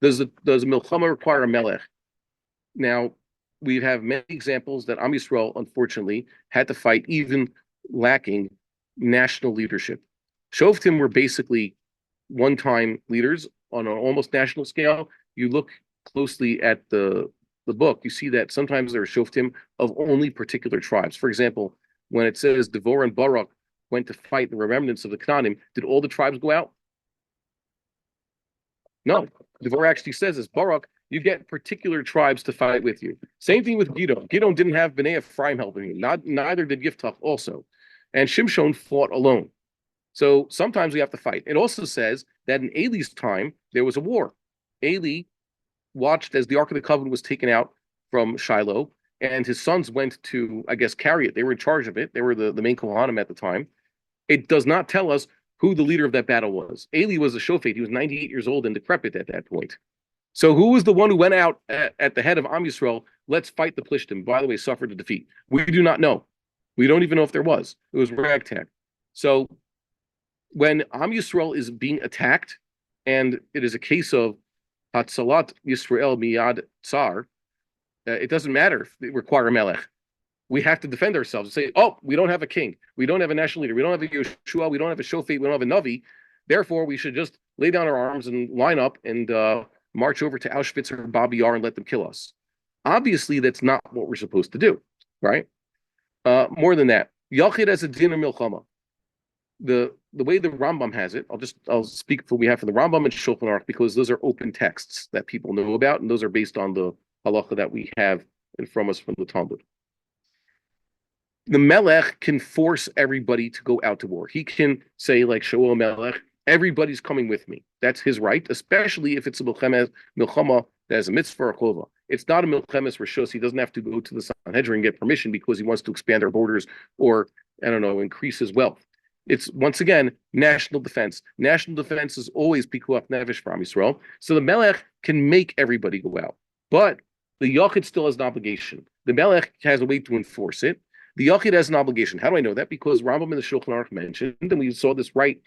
Does milchama require a melech? Now, we have many examples that Am Yisrael, unfortunately, had to fight even lacking national leadership. Shoftim were basically one-time leaders on an almost national scale. You look closely at the book, you see that sometimes there are shoftim of only particular tribes. For example, when it says Devorah and Barak went to fight the remnants of the Canaanim, did all the tribes go out? No. Devorah actually says this, Barak, you get particular tribes to fight with you. Same thing with Gidon. Gidon didn't have Bnei Ephraim helping him. Neither did Yiftach also. And Shimshon fought alone. So sometimes we have to fight. It also says that in Eli's time, there was a war. Eli watched as the Ark of the Covenant was taken out from Shiloh, and his sons went to, I guess, carry it. They were in charge of it. They were the main Kohanim at the time. It does not tell us who the leader of that battle was. Eli was a shofet. He was 98 years old and decrepit at that point. So who was the one who went out at the head of Am Yisrael? Let's fight the Plishtim. By the way, suffered a defeat. We do not know. We don't even know if there was. It was ragtag. So when Am Yisrael is being attacked, and it is a case of Hatzalat Yisrael miyad tsar, it doesn't matter if they require a melech. We have to defend ourselves and say, oh, we don't have a king. We don't have a national leader. We don't have a Yeshua. We don't have a shofet. We don't have a Navi. Therefore, we should just lay down our arms and line up and march over to Auschwitz or Babi Yar and let them kill us. Obviously, that's not what we're supposed to do, right? More than that, Yachid as a din of milchama. The way the Rambam has it, I'll speak for we have for the Rambam and Shulchan Aruch because those are open texts that people know about, and those are based on the halacha that we have from us from the Talmud. The Melech can force everybody to go out to war. He can say, like Shaul Melech, everybody's coming with me. That's his right, especially if it's a milchama that has a mitzvah or chova. It's not a milchemes rishos. He doesn't have to go to the Sanhedrin and get permission because he wants to expand our borders or, I don't know, increase his wealth. It's, once again, national defense. National defense is always pikuach nefesh for Am Yisrael. So the Melech can make everybody go out. But the Yachid still has an obligation. The Melech has a way to enforce it. The Yachid has an obligation. How do I know that? Because Rambam in the Shulchan Aruch mentioned, and we saw this right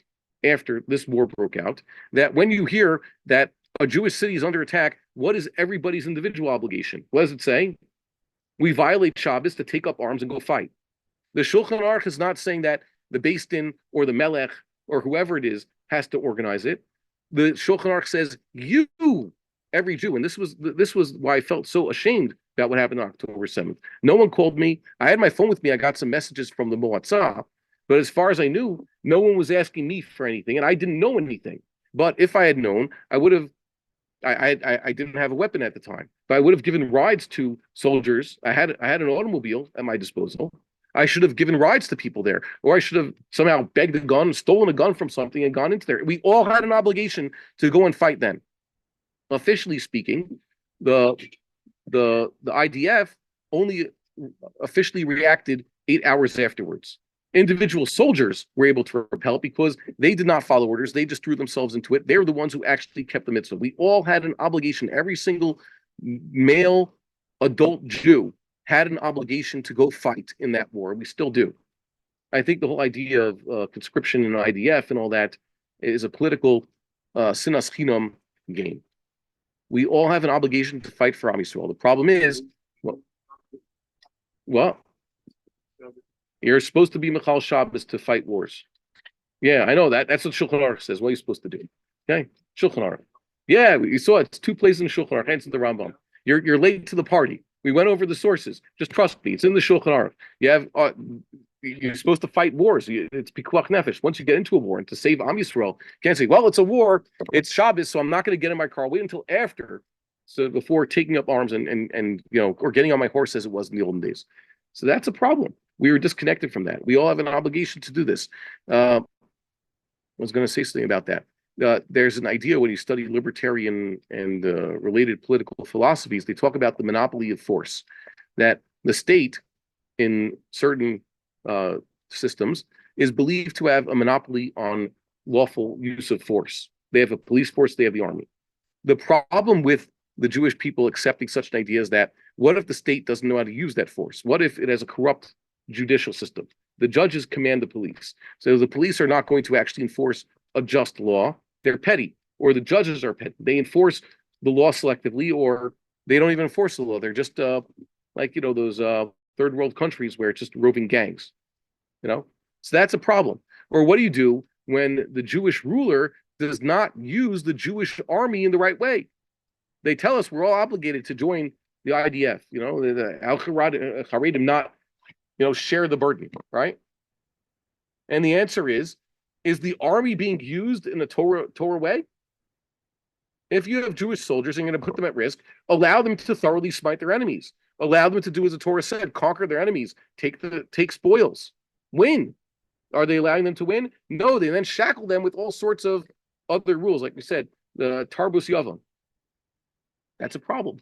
after this war broke out, that when you hear that a Jewish city is under attack, what is everybody's individual obligation? What does it say? We violate Shabbos to take up arms and go fight. The Shulchan Aruch is not saying that the Beis Din or the Melech or whoever it is has to organize it. The Shulchan Aruch says you, every Jew, and this was why I felt so ashamed about what happened on October 7th. No one called me. I had my phone with me. I got some messages from the Moatzah, but as far as I knew, no one was asking me for anything, and I didn't know anything. But if I had known, I would have. I didn't have a weapon at the time, but I would have given rides to soldiers. I had an automobile at my disposal. I should have given rides to people there, or I should have somehow begged a gun, stolen a gun from something, and gone into there. We all had an obligation to go and fight then. Officially speaking, the IDF only officially reacted 8 hours afterwards. Individual soldiers were able to repel because they did not follow orders. They just threw themselves into it. They were the ones who actually kept the mitzvah. We all had an obligation. Every single male adult Jew had an obligation to go fight in that war. We still do. I think the whole idea of conscription and IDF and all that is a political sinas chinam game. We all have an obligation to fight for Am Yisrael. The problem is, well, you're supposed to be Michal Shabbos to fight wars. Yeah, I know that. That's what Shulchan Aruch says. What are you supposed to do? Okay, Shulchan Aruch. Yeah, you saw it. It's two places in the Shulchan Aruch. Hence the Rambam. You're late to the party. We went over the sources. Just trust me. It's in the Shulchan Aruch. You have you're supposed to fight wars. It's pikuach nefesh. Once you get into a war and to save Am Yisrael, you can't say, well, it's a war. It's Shabbos, so I'm not going to get in my car. Wait until after, so before taking up arms and or getting on my horse as it was in the olden days. So that's a problem. We were disconnected from that. We all have an obligation to do this. I was going to say something about that. There's an idea when you study libertarian and related political philosophies, they talk about the monopoly of force, that the state in certain systems is believed to have a monopoly on lawful use of force. They have a police force, they have the army. The problem with the Jewish people accepting such an idea is that what if the state doesn't know how to use that force? What if it has a corrupt judicial system? The judges command the police. So the police are not going to actually enforce a just law. They're petty, or the judges are petty. They enforce the law selectively, or they don't even enforce the law. They're just like those third world countries where it's just roving gangs. So that's a problem. Or what do you do when the Jewish ruler does not use the Jewish army in the right way? They tell us we're all obligated to join the IDF. The Al Haredim not share the burden, right? And the answer is the army being used in a Torah way? If you have Jewish soldiers and you're going to put them at risk, allow them to thoroughly smite their enemies. Allow them to do as the Torah said, conquer their enemies, take spoils, win. Are they allowing them to win? No, they then shackle them with all sorts of other rules, like we said, the Tarbus Yavam. That's a problem.